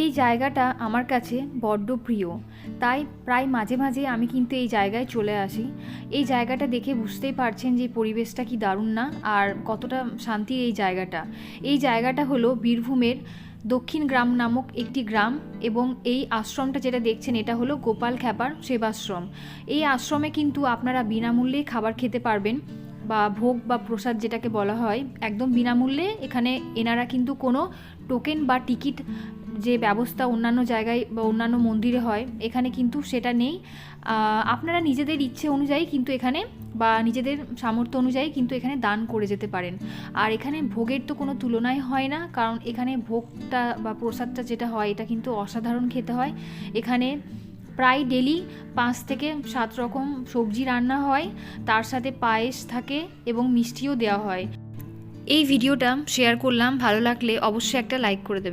এই জায়গাটা আমার কাছে বড্ড প্রিয়, তাই প্রায় মাঝে মাঝে আমি কিন্তু এই জায়গায় চলে আসি। এই জায়গাটা দেখে বুঝতেই পারছেন যে পরিবেশটা কি দারুণ না, আর কতটা শান্তির এই জায়গাটা। এই জায়গাটা হলো বীরভূমের দক্ষিণ গ্রাম নামক একটি গ্রাম, এবং এই আশ্রমটা যেটা দেখছেন এটা হলো গোপাল খ্যাপার সেবাশ্রম। এই আশ্রমে কিন্তু আপনারা বিনামূল্যেই খাবার খেতে পারবেন, বা ভোগ বা প্রসাদ যেটাকে বলা হয়, একদম বিনামূল্যে। এখানে এনারা কিন্তু কোনো টোকেন বা টিকিট যে ব্যবস্থা অন্যান্য জায়গায় বা অন্যান্য মন্দিরে হয়, এখানে কিন্তু সেটা নেই। আপনারা নিজেদের ইচ্ছে অনুযায়ী কিন্তু এখানে, বা নিজেদের সামর্থ্য অনুযায়ী কিন্তু এখানে দান করে যেতে পারেন। আর এখানে ভোগের তো কোনো তুলনাই হয় না, কারণ এখানে ভোগটা বা প্রসাদটা যেটা হয় এটা কিন্তু অসাধারণ খেতে হয়। এখানে প্রায় ডেলি 5 থেকে 7 রকম সবজি রান্না হয়, তার সাথে পায়েস থাকে এবং মিষ্টিও দেওয়া হয়। এই ভিডিওটা শেয়ার করলাম, ভালো লাগলে অবশ্যই একটা লাইক করে দেবেন।